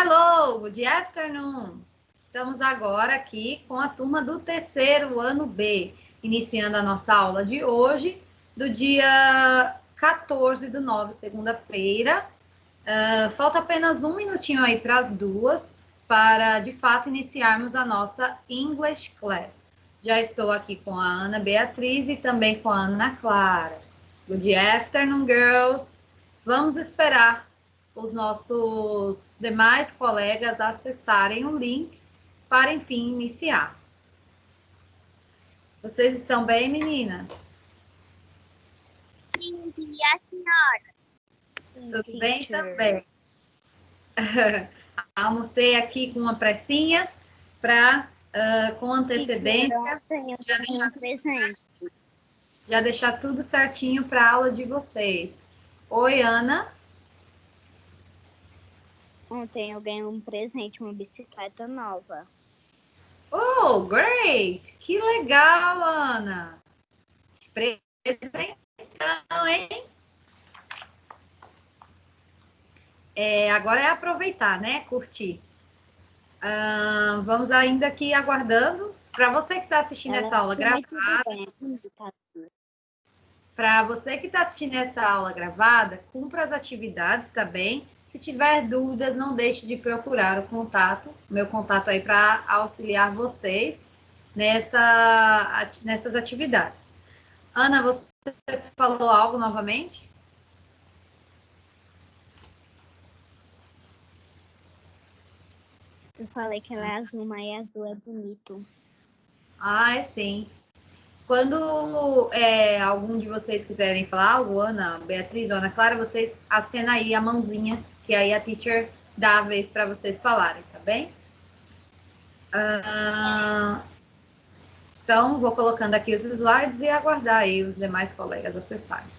Hello, good afternoon. Estamos agora aqui com a turma do terceiro ano B, iniciando a nossa aula de hoje, do dia 14/9, segunda-feira. Falta apenas um minutinho aí para as duas, para de fato iniciarmos a nossa English Class. Já estou aqui com a Ana Beatriz e também com a Ana Clara. Good afternoon, girls. Vamos esperar os nossos demais colegas acessarem o link para, enfim, iniciarmos. Vocês estão bem, meninas? Sim, a senhora. Tudo bem também. Almocei aqui com uma pressinha para, com antecedência, já deixar tudo certinho para a aula de vocês. Oi, Ana. Ontem eu ganhei um presente, uma bicicleta nova. Oh, great! Que legal, Ana! Presentão, hein? Agora é aproveitar, né? Curtir. Vamos ainda aqui aguardando. Para você que está assistindo essa aula gravada. Para você que está assistindo essa aula gravada, cumpra as atividades, tá bem? Se tiver dúvidas, não deixe de procurar o meu contato aí para auxiliar vocês nessas atividades. Ana, você falou algo novamente? Eu falei que ela é azul, mas azul é bonito. Ah, é sim. Quando algum de vocês quiserem falar algo, Ana, Beatriz ou Ana Clara, vocês acenam aí a mãozinha, que aí a teacher dá a vez para vocês falarem, tá bem? Então, vou colocando aqui os slides e aguardar aí os demais colegas acessarem.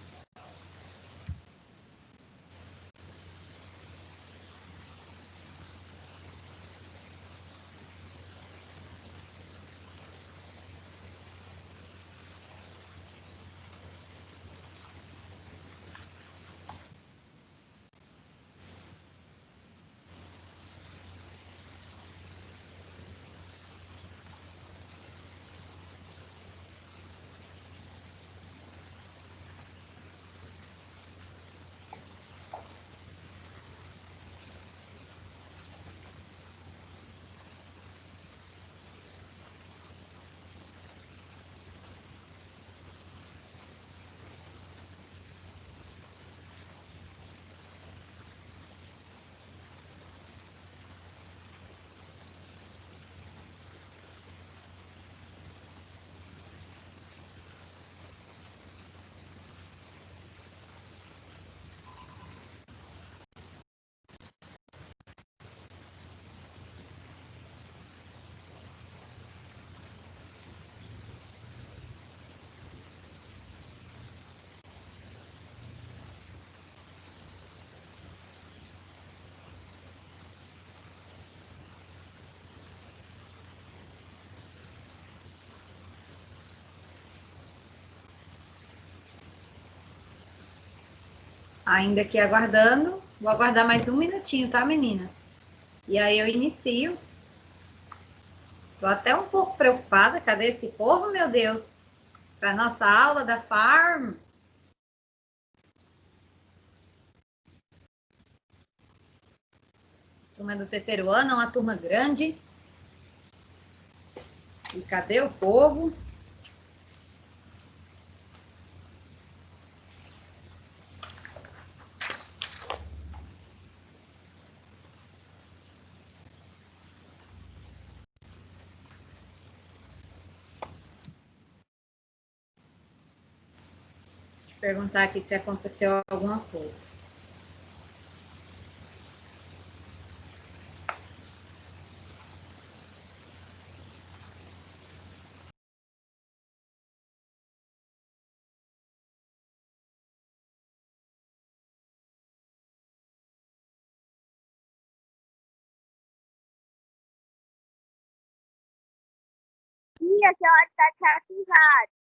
Ainda aqui aguardando. Vou aguardar mais um minutinho, tá, meninas? E aí eu inicio. Tô até um pouco preocupada. Cadê esse povo, meu Deus? Para nossa aula da Farm. Turma do terceiro ano, uma turma grande. E cadê o povo? Perguntar aqui se aconteceu alguma coisa. E a senhora está desativada.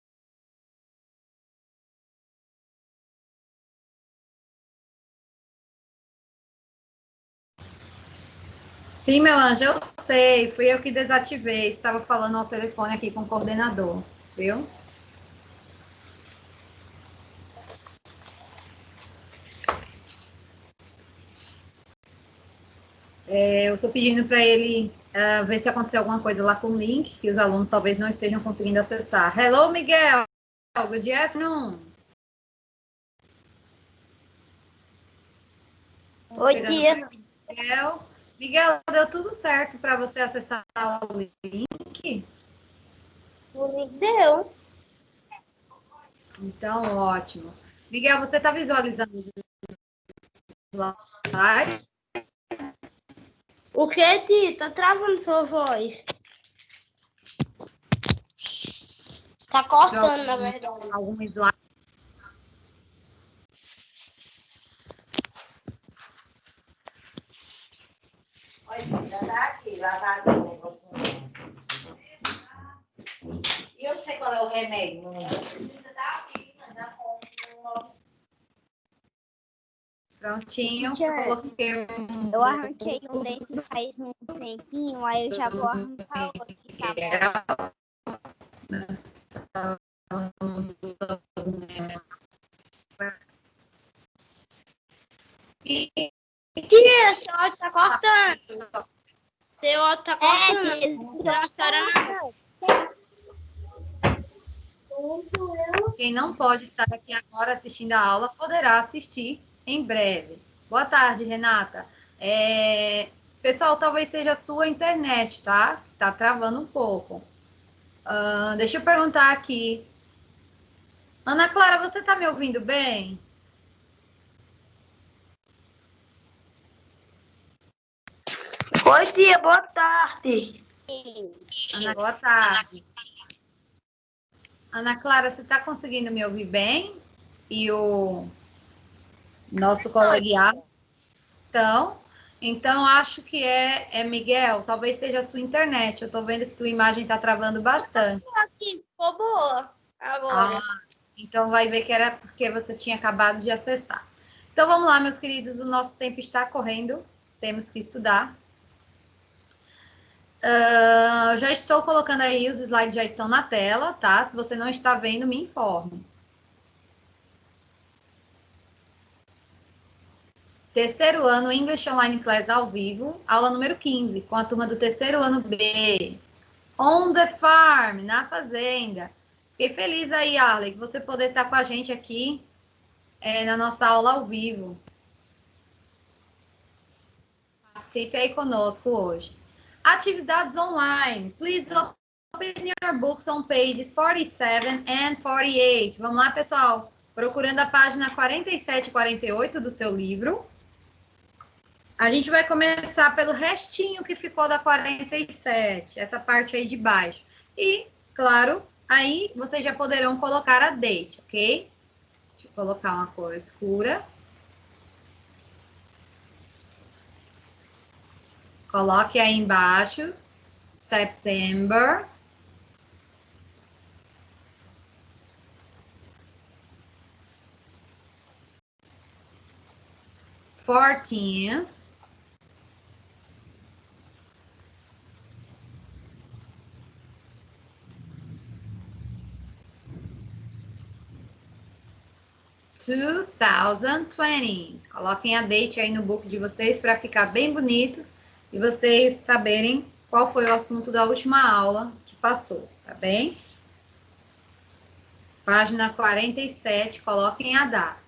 Sim, meu anjo, eu sei. Fui eu que desativei. Estava falando ao telefone aqui com o coordenador, viu? Eu estou pedindo para ele ver se aconteceu alguma coisa lá com o link, que os alunos talvez não estejam conseguindo acessar. Hello, Miguel. Good afternoon. Oi, dia. Miguel. Miguel, deu tudo certo para você acessar o link? O link deu. Então, ótimo. Miguel, você está visualizando os slides? O que, tia? Tá travando sua voz. Tá cortando, na verdade. Algum slide? Olha, tá aqui, lavador. E eu não sei qual é o remédio. Prontinho. Teacher, Coloquei eu arranquei um dente faz um tempinho, aí eu já vou arrancar outro, tá bom? Tia, seu áudio tá cortando. Seu áudio tá cortando. Não chora não. Quem não pode estar aqui agora assistindo a aula poderá assistir em breve. Boa tarde, Renata. Pessoal, talvez seja a sua internet, tá? Tá travando um pouco. Deixa eu perguntar aqui. Ana Clara, você tá me ouvindo bem? Oi, tia, boa tarde. Ana, boa tarde. Ana Clara, você está conseguindo me ouvir bem? E o nosso colegiado estão? Então, acho que é Miguel, talvez seja a sua internet. Eu estou vendo que tua imagem está travando bastante. Aqui, ficou boa agora. Então, vai ver que era porque você tinha acabado de acessar. Então, vamos lá, meus queridos, o nosso tempo está correndo. Temos que estudar. Já estou colocando aí, os slides já estão na tela, tá? Se você não está vendo, me informe. Terceiro ano, English Online Class ao vivo, aula número 15, com a turma do terceiro ano B. On the farm, na fazenda. Fiquei feliz aí, Arley, que você poder estar com a gente aqui na nossa aula ao vivo. Participe aí conosco hoje. Atividades online. Please open your books on pages 47 and 48. Vamos lá, pessoal. Procurando a página 47 e 48 do seu livro. A gente vai começar pelo restinho que ficou da 47, essa parte aí de baixo. E, claro, aí vocês já poderão colocar a date, ok? Deixa eu colocar uma cor escura. Coloque aí embaixo, September. Fourteenth. Two thousand twenty. Coloquem a date aí no book de vocês para ficar bem bonito e vocês saberem qual foi o assunto da última aula que passou, tá bem? Página 47, coloquem a data.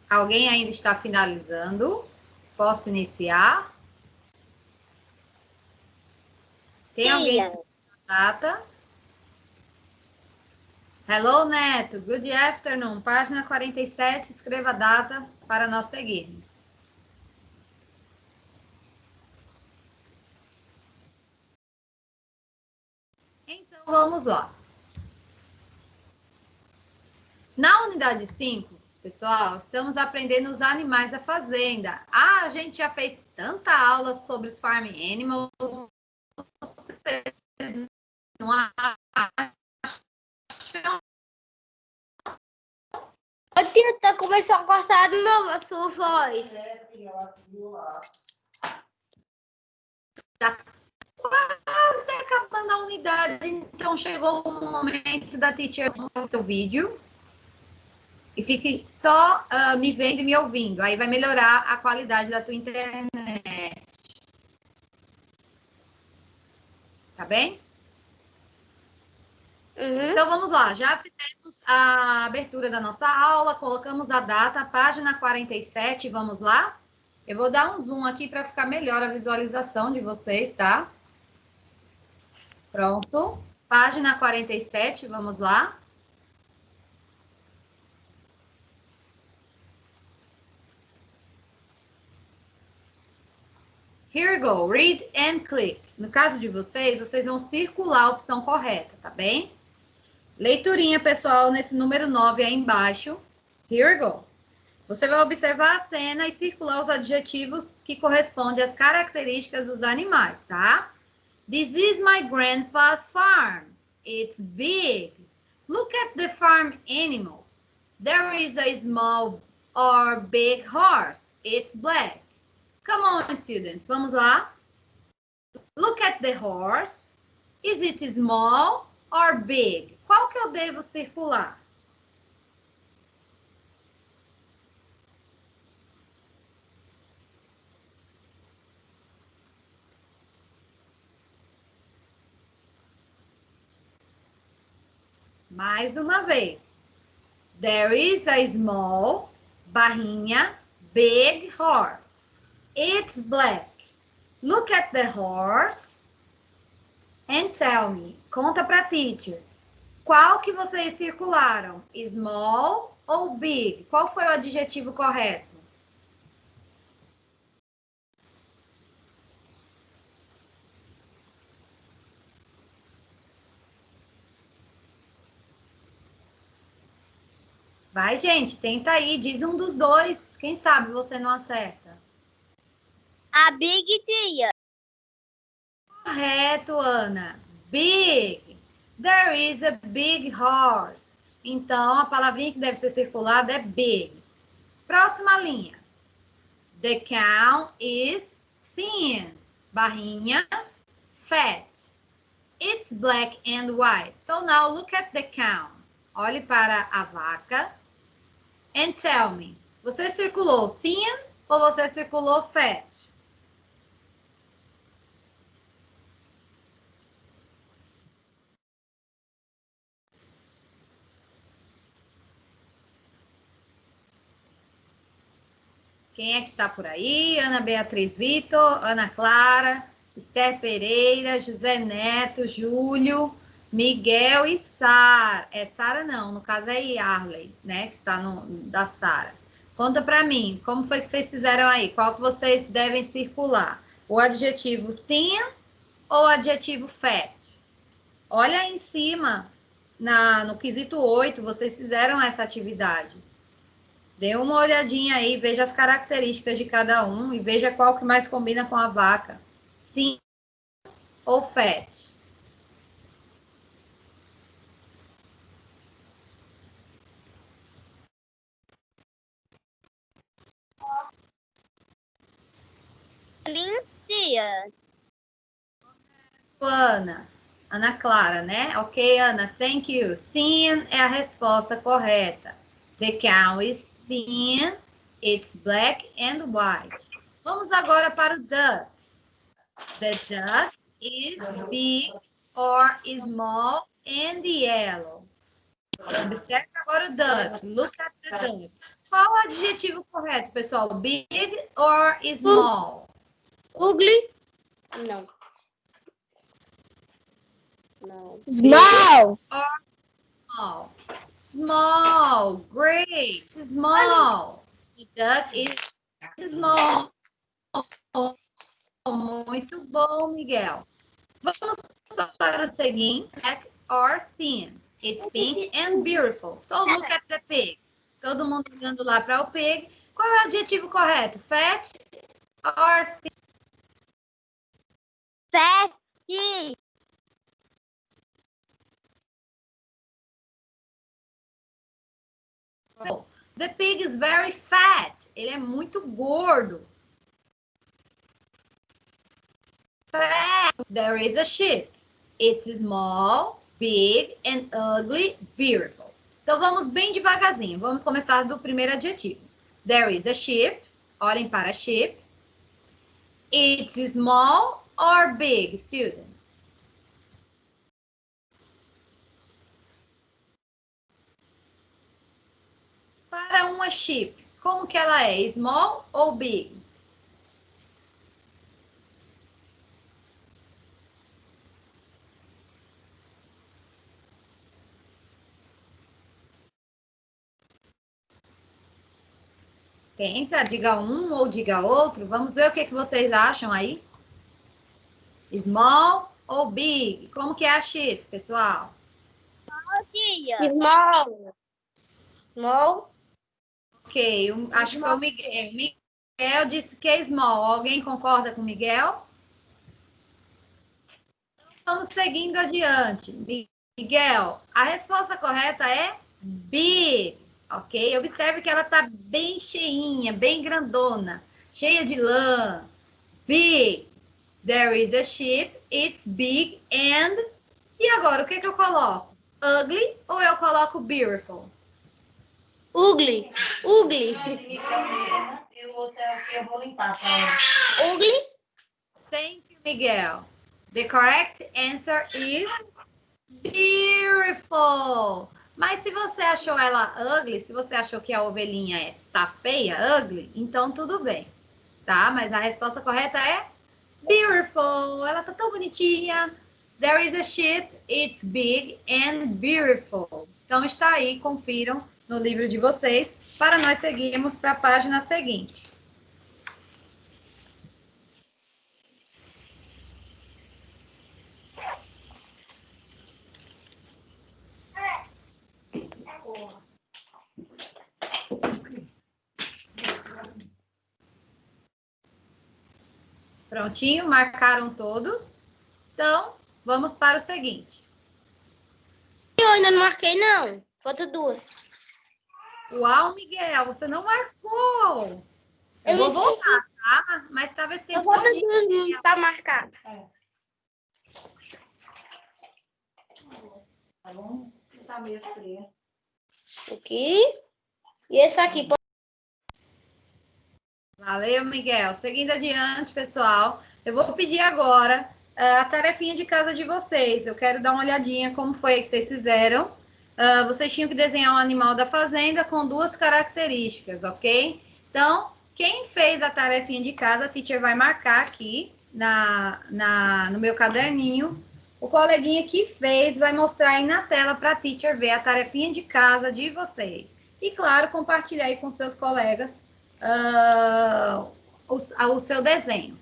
Alguém ainda está finalizando? Posso iniciar? Tem alguém escrevendo a data? Hello, Neto. Good afternoon. Página 47, escreva a data para nós seguirmos. Então, vamos lá. Na unidade 5, pessoal, estamos aprendendo os animais da fazenda. Ah, a gente já fez tanta aula sobre os farm animals. Vocês não acham? Ô, tia, tá começando a cortar de novo a sua voz. Tá quase acabando a unidade, então chegou o momento da teacher mostrar o seu vídeo. E fique só me vendo e me ouvindo. Aí vai melhorar a qualidade da tua internet. Tá bem? Uhum. Então, vamos lá. Já fizemos a abertura da nossa aula, colocamos a data, página 47, vamos lá? Eu vou dar um zoom aqui para ficar melhor a visualização de vocês, tá? Pronto. Página 47, vamos lá. Here we go. Read and click. No caso de vocês, vocês vão circular a opção correta, tá bem? Leiturinha, pessoal, nesse número 9 aí embaixo. Here we go. Você vai observar a cena e circular os adjetivos que correspondem às características dos animais, tá? This is my grandpa's farm. It's big. Look at the farm animals. There is a small or big horse. It's black. Come on, students. Vamos lá. Look at the horse. Is it small or big? Qual que eu devo circular? Mais uma vez. There is a small, barrinha, big horse. It's black. Look at the horse and tell me. Conta pra teacher. Qual que vocês circularam? Small ou big? Qual foi o adjetivo correto? Vai, gente, tenta aí, diz um dos dois. Quem sabe você não acerta. A Big, tia. Correto, Ana. Big. There is a big horse. Então, a palavrinha que deve ser circulada é big. Próxima linha. The cow is thin. Barrinha, fat. It's black and white. So now look at the cow. Olhe para a vaca. And tell me, você circulou thin ou você circulou fat? Quem é que está por aí? Ana Beatriz Vitor, Ana Clara, Esther Pereira, José Neto, Júlio, Miguel e Sara. É Sara não, no caso é Yarley, né? Que está da Sara. Conta para mim, como foi que vocês fizeram aí? Qual que vocês devem circular? O adjetivo thin ou o adjetivo fat? Olha aí em cima, no quesito 8, vocês fizeram essa atividade. Dê uma olhadinha aí, veja as características de cada um e veja qual que mais combina com a vaca. Thin ou fat? Tia. Ana Clara, né? Ok, Ana, thank you. Thin é a resposta correta. The cow is thin, it's black and white. Vamos agora para o duck. The duck is big or small and yellow. Observe agora o duck. Look at the duck. Qual o adjetivo correto, pessoal? Big or small? Ugly? Não. Não. Small. Or small? Small. Great. Small. The duck is small. Muito bom, Miguel. Vamos para o seguinte. or thin. It's pink and beautiful. So look at the pig. Todo mundo olhando lá para o pig. Qual é o adjetivo correto? Fat or thin? Fat. The pig is very fat. Ele é muito gordo. Fat. There is a sheep. It's small, big and ugly, beautiful. Então vamos bem devagarzinho. Vamos começar do primeiro adjetivo. There is a sheep. Olhem para sheep. It's small or big, students? Para uma sheep, como que ela é? Small ou big? Tenta, diga um ou diga outro. Vamos ver o que vocês acham aí. Small ou big? Como que é a sheep, pessoal? Small. Small. Ok, acho que foi o Miguel. Miguel disse que é small. Alguém concorda com o Miguel? Vamos seguindo adiante. Miguel, a resposta correta é big, ok? Observe que ela está bem cheinha, bem grandona, cheia de lã. Big. There is a sheep. It's big and... E agora, o que eu coloco? Ugly ou eu coloco beautiful? Ugly. Ugly. Eu vou limpar para ela. Ugly. Thank you, Miguel. The correct answer is beautiful. Mas se você achou ela ugly, se você achou que a ovelhinha tá feia, ugly, então tudo bem, tá? Mas a resposta correta é beautiful. Ela tá tão bonitinha. There is a sheep. It's big and beautiful. Então está aí, confiram no livro de vocês para nós seguirmos para a página seguinte. Prontinho? Marcaram todos? Então, vamos para o seguinte. Eu ainda não marquei, não. Falta duas. Uau, Miguel, você não marcou. Eu vou voltar, tá? Mas estava esse tempo falta todinho. duas para marcar. Tá bom? Tá meio fria. Aqui. E esse aqui. Valeu, Miguel. Seguindo adiante, pessoal, eu vou pedir agora a tarefinha de casa de vocês. Eu quero dar uma olhadinha como foi que vocês fizeram. Vocês tinham que desenhar um animal da fazenda com duas características, ok? Então, quem fez a tarefinha de casa, a teacher vai marcar aqui no meu caderninho. O coleguinha que fez vai mostrar aí na tela para a teacher ver a tarefinha de casa de vocês. E, claro, compartilhar aí com seus colegas o seu desenho.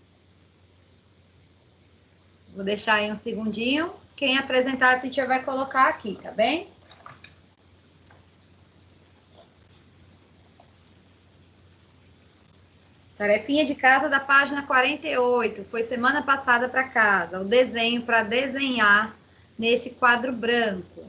Vou deixar aí um segundinho. Quem apresentar a teacher vai colocar aqui, tá bem? Tarefinha de casa da página 48. Foi semana passada para casa. O desenho para desenhar neste quadro branco.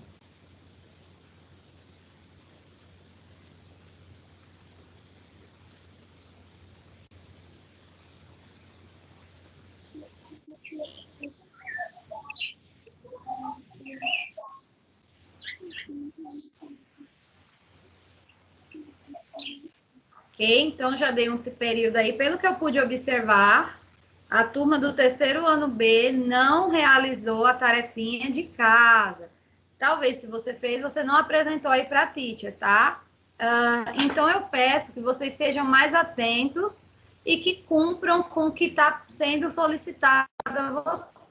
Ok, então já dei um período aí. Pelo que eu pude observar, a turma do terceiro ano B não realizou a tarefinha de casa. Talvez, se você fez, você não apresentou aí para a teacher, tá? Então, eu peço que vocês sejam mais atentos e que cumpram com o que está sendo solicitado a vocês.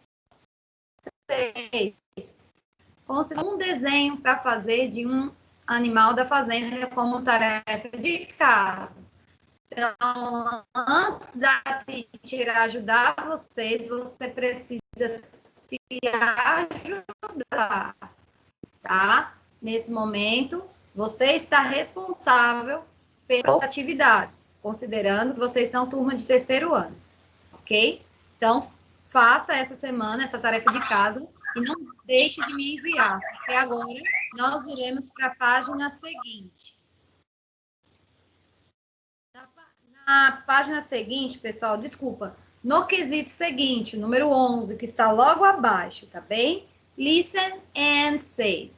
Com um desenho para fazer de um animal da fazenda como tarefa de casa. Então, antes da teacher ajudar vocês, você precisa se ajudar. tá? Nesse momento, você está responsável pelas atividades, considerando que vocês são turma de terceiro ano, ok? Então, faça essa semana essa tarefa de casa e não deixe de me enviar, porque agora nós iremos para a página seguinte. Na página seguinte, pessoal, desculpa, no quesito seguinte, número 11, que está logo abaixo, tá bem? Listen and say.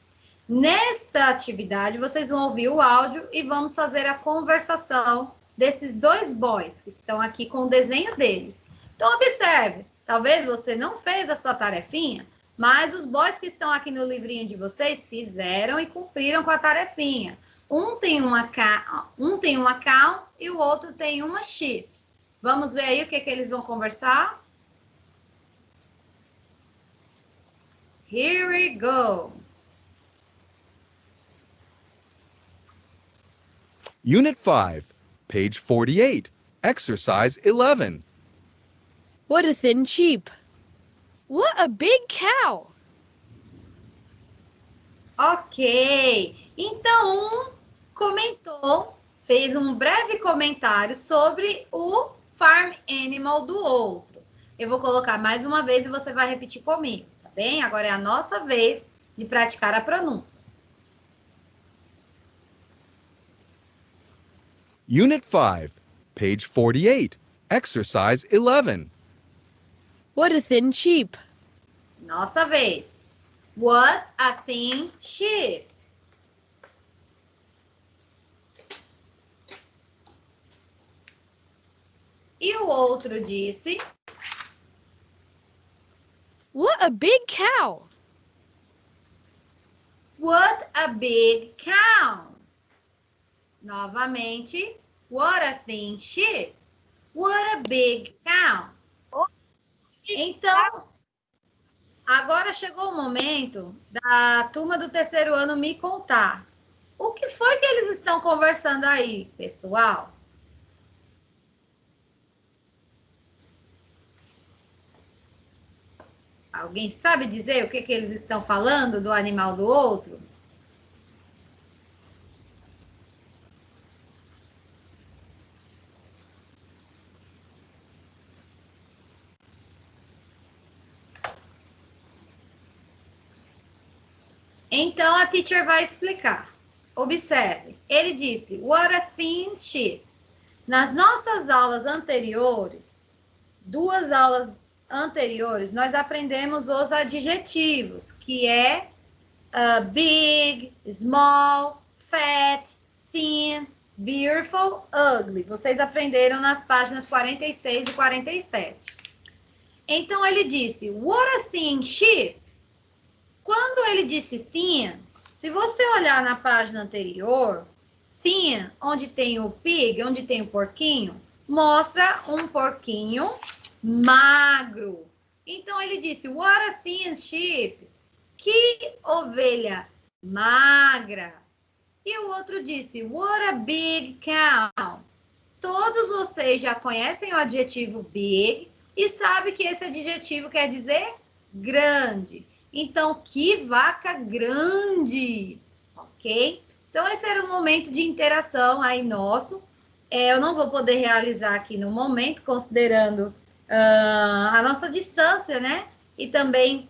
Nesta atividade, vocês vão ouvir o áudio e vamos fazer a conversação desses dois boys que estão aqui com o desenho deles. Então, observe, talvez você não fez a sua tarefinha, mas os boys que estão aqui no livrinho de vocês fizeram e cumpriram com a tarefinha. Um tem uma cow e o outro tem uma sheep. Vamos ver aí o que eles vão conversar? Here we go. Unit 5, page 48, exercise 11. What a thin sheep. What a big cow. Ok. Então, fez um breve comentário sobre o farm animal do outro. Eu vou colocar mais uma vez e você vai repetir comigo, tá bem? Agora é a nossa vez de praticar a pronúncia. Unit 5, page 48, exercise 11. What a thin sheep. Nossa vez. What a thin sheep. E o outro disse... What a big cow. What a big cow. Novamente. What a thin sheep. What a big cow. Então, agora chegou o momento da turma do terceiro ano me contar. O que foi que eles estão conversando aí, pessoal? Alguém sabe dizer o que eles estão falando do animal do outro? Então, a teacher vai explicar. Observe, ele disse, what a thin sheep. Nas nossas aulas anteriores, 2 aulas anteriores, nós aprendemos os adjetivos, que é big, small, fat, thin, beautiful, ugly. Vocês aprenderam nas páginas 46 e 47. Então, ele disse, what a thin sheep. Quando ele disse thin, se você olhar na página anterior, thin, onde tem o pig, onde tem o porquinho, mostra um porquinho magro. Então, ele disse, what a thin sheep. Que ovelha magra. E o outro disse, what a big cow. Todos vocês já conhecem o adjetivo big e sabem que esse adjetivo quer dizer grande. Então, que vaca grande, ok? Então, esse era um momento de interação aí nosso. Eu não vou poder realizar aqui no momento, considerando a nossa distância, né? E também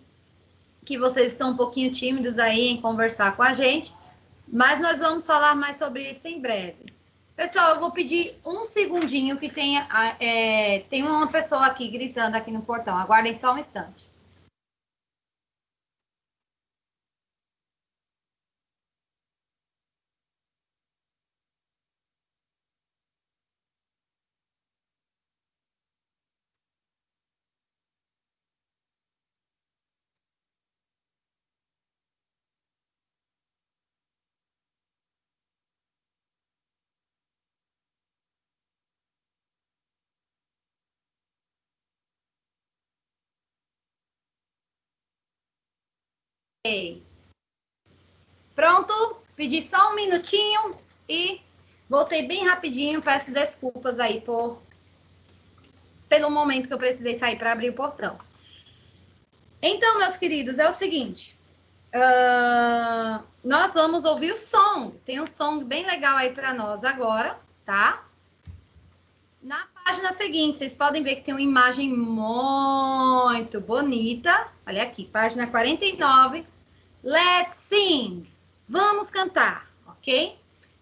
que vocês estão um pouquinho tímidos aí em conversar com a gente. Mas nós vamos falar mais sobre isso em breve. Pessoal, eu vou pedir um segundinho que tem uma pessoa aqui gritando aqui no portão. Aguardem só um instante. Pronto? Pedi só um minutinho e voltei bem rapidinho. Peço desculpas aí pelo momento que eu precisei sair para abrir o portão. Então, meus queridos, é o seguinte. Nós vamos ouvir o som. Tem um som bem legal aí para nós agora, tá? Na página seguinte, vocês podem ver que tem uma imagem muito bonita. Olha aqui, página 49. Let's sing. Vamos cantar, ok?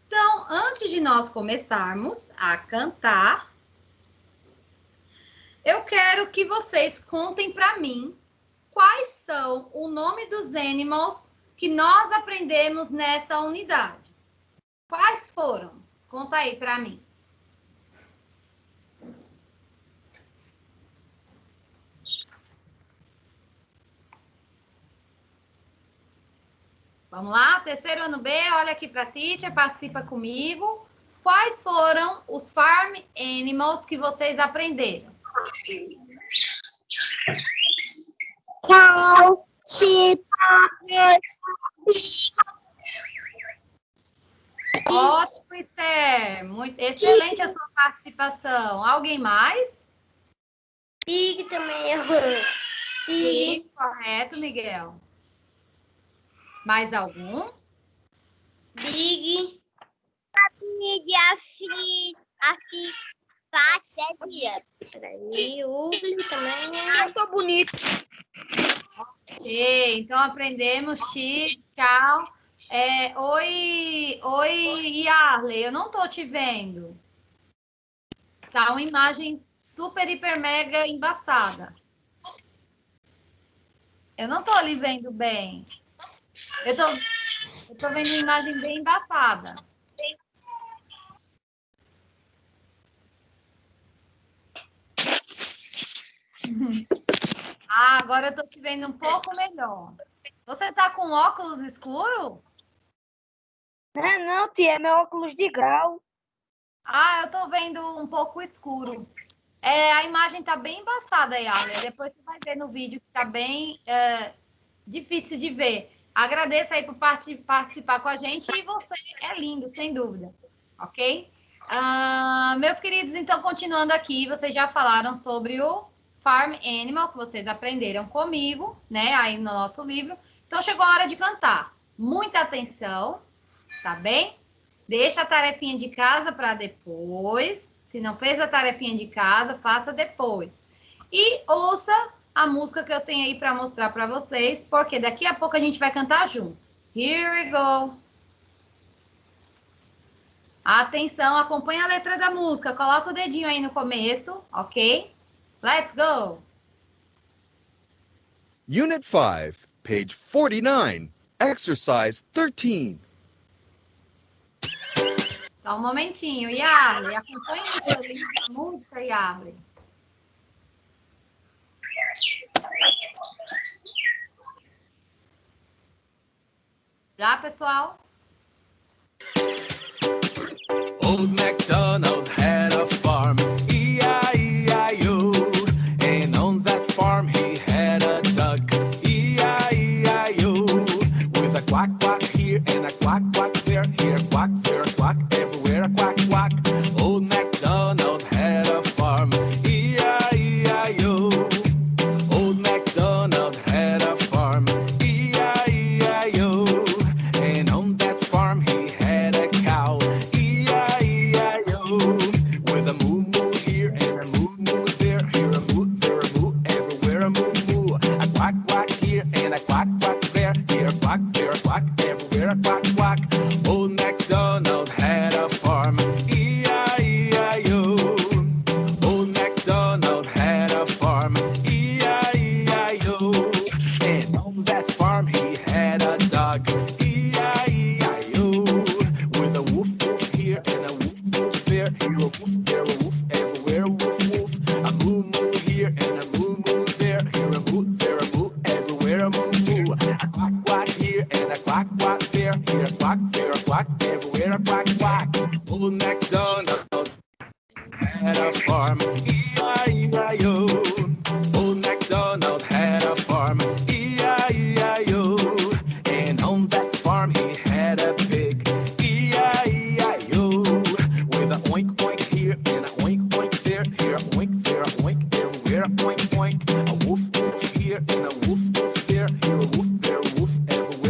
Então, antes de nós começarmos a cantar, eu quero que vocês contem para mim quais são o nome dos animals que nós aprendemos nessa unidade. Quais foram? Conta aí para mim. Vamos lá, terceiro ano B, olha aqui para a teacher, participa comigo. Quais foram os farm animals que vocês aprenderam? Cow, sheep, Ótimo, Esther. Muito excelente a sua participação. Alguém mais? pig também errou. Sim, correto, Miguel. Mais algum? Big. Aqui, passaria. Peraí, ugly também. Eu tô bonito. Ok, então aprendemos sheep, cow. Oi, Yarley, eu não tô te vendo. Tá uma imagem super, hiper, mega embaçada. Eu não tô lhe vendo bem. Eu tô vendo uma imagem bem embaçada. Ah, agora eu tô te vendo um pouco melhor. Você tá com óculos escuro? Não, tia, é meu óculos de grau. Ah, eu tô vendo um pouco escuro. A imagem tá bem embaçada, Yarley. Depois você vai ver no vídeo que tá bem difícil de ver. Agradeço aí por participar com a gente e você é lindo, sem dúvida. Ok? Meus queridos, então, continuando aqui, vocês já falaram sobre o Farm Animal, que vocês aprenderam comigo, né? Aí no nosso livro. Então, chegou a hora de cantar. Muita atenção, tá bem? Deixa a tarefinha de casa para depois. Se não fez a tarefinha de casa, faça depois. E ouça a música que eu tenho aí para mostrar para vocês, porque daqui a pouco a gente vai cantar junto. Here we go. Atenção, acompanha a letra da música. Coloca o dedinho aí no começo, ok? Let's go. Unit 5, page 49, exercise 13. Só um momentinho. Yarley, acompanha o seu livro da música, Yarley. Já, pessoal? Old MacDonald had a farm, E-I-E-I-O. And on that farm he had a duck, E-I-E-I-O. With a quack quack here and a quack quack there, here a quack, there a quack, everywhere a quack quack. Old MacDonald had a farm, E-I-E-I-O. Old MacDonald had a farm, E-I-E-I-O. And on that farm he had a cow, E-I-E-I-O. With a moo moo here and a moo moo there, here a moo, there a moo, everywhere a moo moo. A quack quack here and a quack quack there, here a quack, there a quack, everywhere a quack quack. Old MacDonald had a farm, E-I-E-I-O. Old MacDonald had a farm, E-I-E-I-O. And on that farm he had a dog, E-I-E-I-O. With a woof woof here and a woof woof there, here a woof, there a woof, everywhere a woof woof. A moo moo here and a moo moo there, here a moo, there a moo, everywhere a moo moo. A quack quack here and a quack quack there, here a quack, there a quack, everywhere a quack quack. Old MacDonald had a farm, E-I-E-I-O. Old MacDonald had a farm, E-I-E-I-O. And on that farm he had a pig, E-I-E-I-O. With a oink oink here and a oink oink there, here a oink, there a oink, everywhere a oink oink. A woof woof here and a woof woof there, here a woof, there a woof, everywhere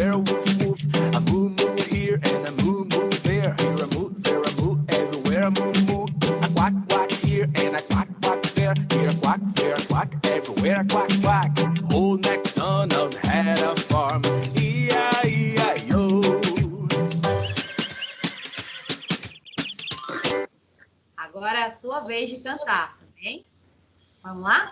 there, here a quack, there a quack, everywhere a quack, quack. Old MacDonald had a farm, E-I-E-I-O. Agora é a sua vez de cantar, tá bem? Vamos lá?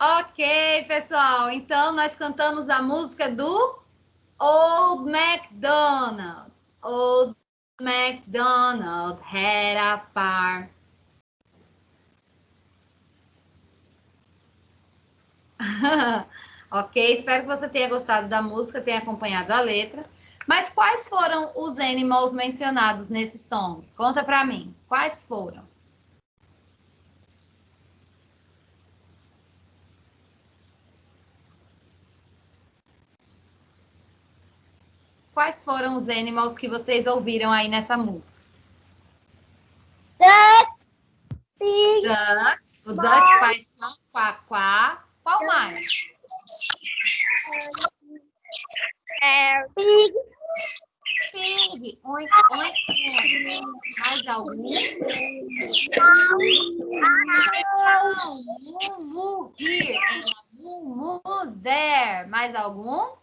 Ok, pessoal. Então, nós cantamos a música do Old MacDonald. Old MacDonald had a farm. Ok, espero que você tenha gostado da música, tenha acompanhado a letra. Mas quais foram os animals mencionados nesse song? Conta pra mim. Quais foram? Quais foram os animals que vocês ouviram aí nessa música? Duck. O duck faz quá, quá. Qual mais? Pig. Oink, oink, oink. Mais algum? Mu here and mu there. Mais algum?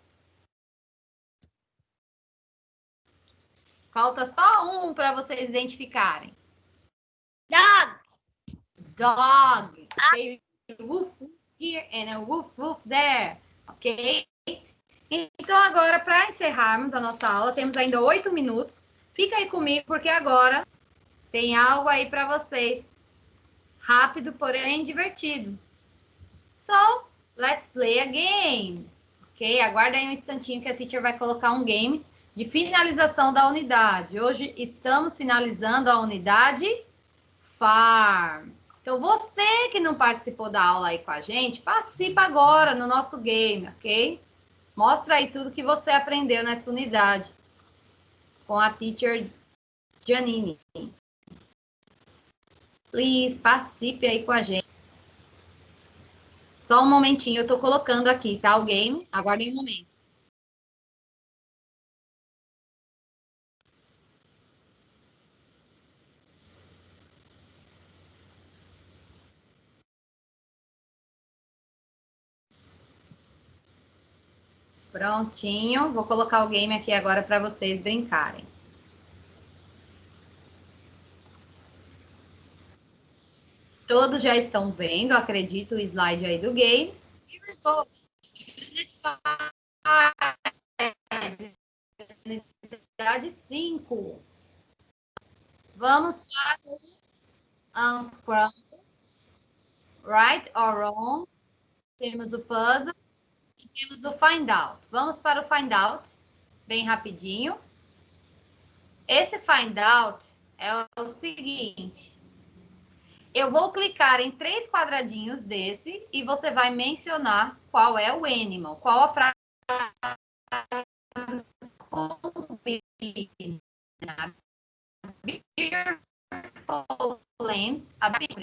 Falta só um para vocês identificarem. Dog. Okay. Woof, woof here and a woof, woof there. Ok? Então, agora, para encerrarmos a nossa aula, temos ainda 8 minutos. Fica aí comigo, porque agora tem algo aí para vocês. Rápido, porém divertido. So, let's play a game. Ok? Aguarda aí um instantinho que a teacher vai colocar um game de finalização da unidade. Hoje estamos finalizando a unidade Farm. Então, você que não participou da aula aí com a gente, participa agora no nosso game, ok? Mostra aí tudo que você aprendeu nessa unidade com a teacher Janine. Please, participe aí com a gente. Só um momentinho, eu tô colocando aqui, tá? O game. Aguardem um momento. Prontinho, vou colocar o game aqui agora para vocês brincarem. Todos já estão vendo, acredito, o slide aí do game. Unidade 5. Vamos para o Unscramble. Right or wrong. Temos o puzzle. Temos o find out. Vamos para o find out, bem rapidinho. Esse find out é o seguinte. Eu vou clicar em 3 quadradinhos desse e você vai mencionar qual é o animal, qual a frase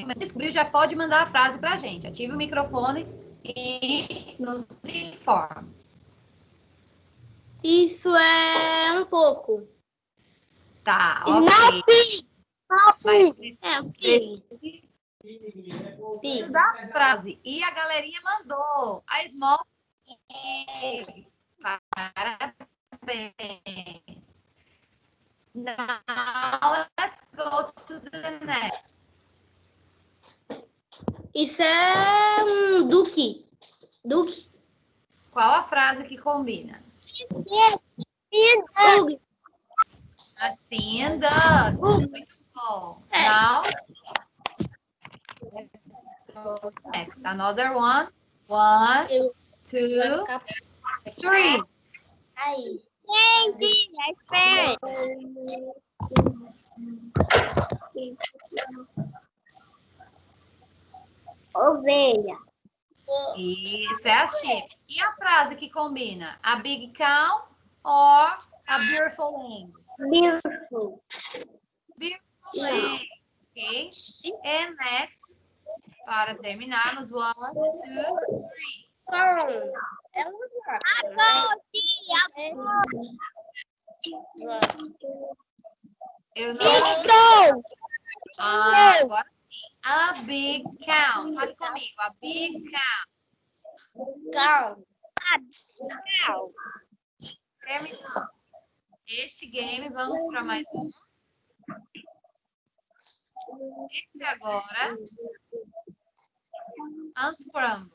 Mas descobriu, já pode mandar a frase para a gente. Ative o microfone e nos informe. Isso é um pouco. Tá, ok. Mas da frase. E a galerinha mandou. A Small. Parabéns. Now let's go to the next. Isso é um duque. Duque. Qual a frase que combina? Assim anda. Muito bom. Now, next. Another one. 1, 2, 3. Gente, espere. Ovelha. Isso é a sheep. E a frase que combina? A big cow or a beautiful lamb? Beautiful. Beautiful lamb. Ok? And next, para terminarmos, 1, 2, 3. Eu não. Agora sim. A big cow. Fale comigo. A big cow. Terminamos este game. Vamos para mais um. Este agora. Unscramble.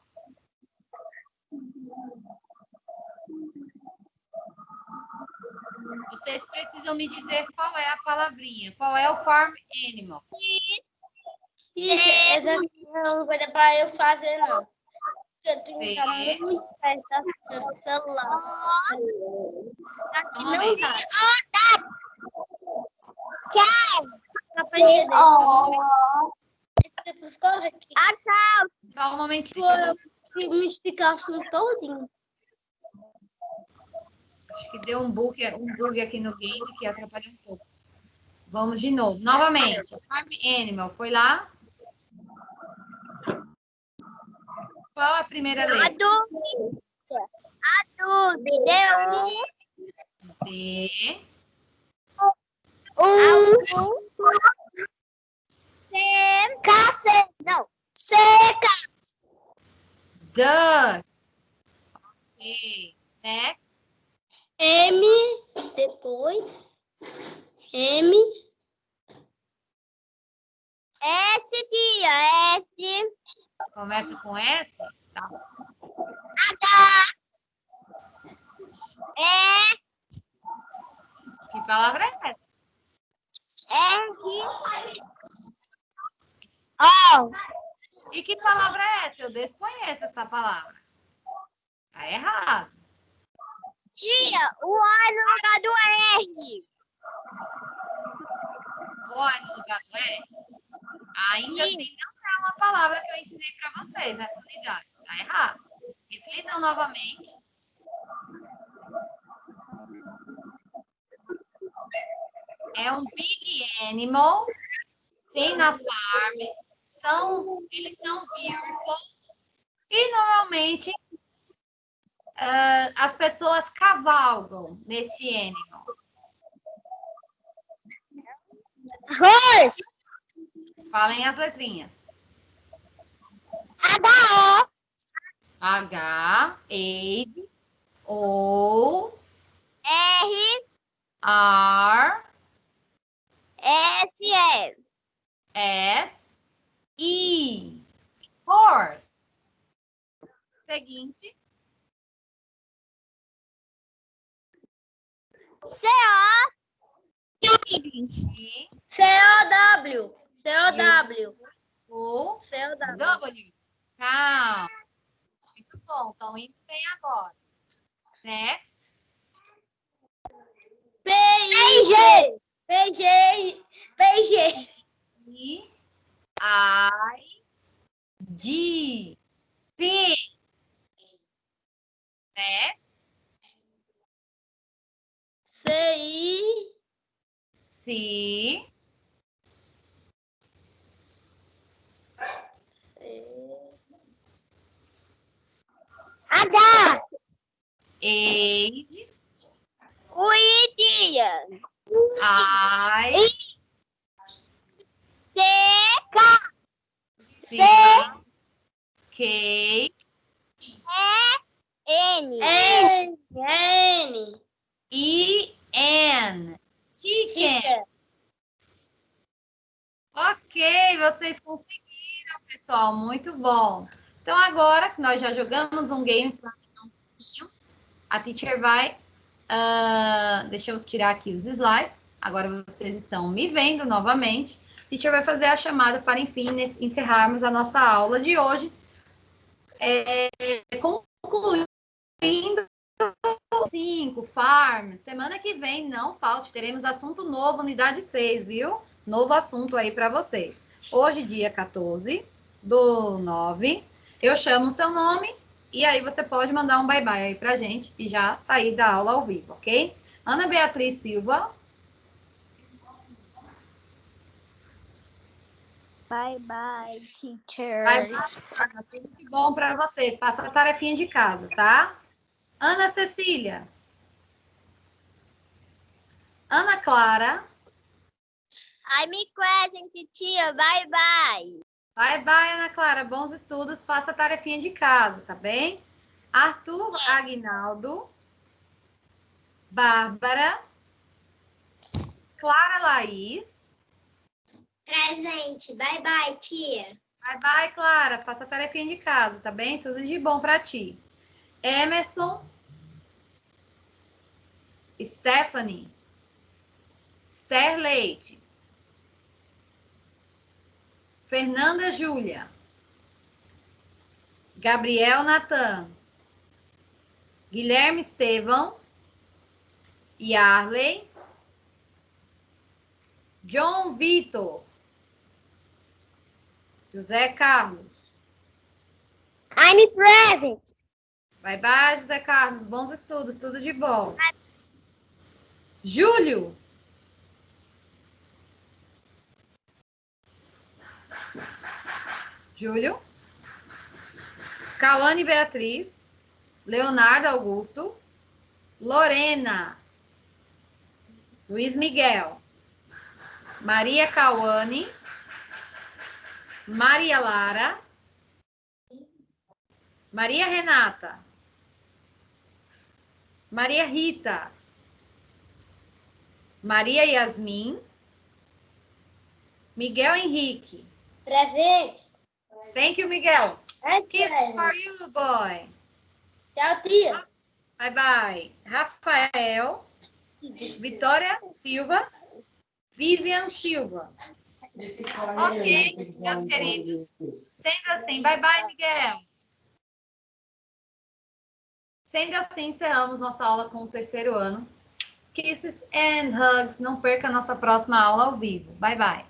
Vocês precisam me dizer qual é a palavrinha. Qual é o farm animal? Gente, essa não vai dar para eu fazer, não. Eu tenho que estar muito perto do celular. Aqui não dá. Dá para entender. Depois corre aqui. Só um momentinho. Deixa eu... Me esticar assim todinho. Acho que deu um bug aqui no game que atrapalhou um pouco. Vamos de novo. Novamente. Farm animal. Foi lá. Qual a primeira letra? D. Duck. Ok. Next. M, depois. M. S. Começa com S? Tá. Que palavra é essa? E que palavra é essa? Eu desconheço essa palavra. Tá errado. Tia, o A no lugar do R. O A no lugar do R? Ainda assim, não é uma palavra que eu ensinei para vocês nessa unidade. Tá errado. Reflitam novamente. É um big animal. Tem na farm. Eles são beautiful. E normalmente as pessoas cavalgam nesse animal. Falem as letrinhas. H, O, R, S, I. Horse. Seguinte. C-O-W. O, C-O-W. W. Cow. Muito bom. Estão indo bem agora. Next. P-I-G. I-G. Pig. Next. C-I. C. Age. I. C. K. N. E. N. Chicken. Ok, vocês conseguiram, pessoal. Muito bom. Então, agora que nós já jogamos um game A teacher vai... deixa eu tirar aqui os slides. Agora vocês estão me vendo novamente. A teacher vai fazer a chamada para, enfim, encerrarmos a nossa aula de hoje. Concluindo 5, farm. Semana que vem, não falte, teremos assunto novo, unidade 6, viu? Novo assunto aí para vocês. Hoje, dia 14/9, eu chamo o seu nome e aí você pode mandar um bye-bye aí pra gente e já sair da aula ao vivo, ok? Ana Beatriz Silva. Bye, bye, teacher. Bye-bye, Ana. Tudo de bom para você. Faça a tarefinha de casa, tá? Ana Cecília. Ana Clara. I'm present, tia. Bye, bye. Bye, bye, Ana Clara. Bons estudos. Faça a tarefinha de casa, tá bem? Arthur Aguinaldo. Bárbara. Clara Laís. Presente. Bye, bye, tia. Bye, bye, Clara. Faça a tarefinha de casa, tá bem? Tudo de bom para ti. Emerson. Stephanie. Esther Leite. Fernanda Júlia. Gabriel Natan. Guilherme Estevão. Yarley. John Vitor. José Carlos. I'm present. Bye, bye, José Carlos. Bons estudos, tudo de bom. Júlio. Júlio. Cauane Beatriz. Leonardo Augusto. Lorena. Luiz Miguel. Maria Cauane. Maria Lara. Maria Renata. Maria Rita. Maria Yasmin. Miguel Henrique. Presente. Thank you, Miguel. I'm Kiss present. for you, boy. Tchau, tia. Bye, bye. Rafael. Vitória Silva. Vivian Silva. Ok, meus queridos. Sendo assim, bye, bye, Miguel. Sendo assim, encerramos nossa aula com o terceiro ano. Kisses and hugs. Não perca a nossa próxima aula ao vivo. Bye, bye.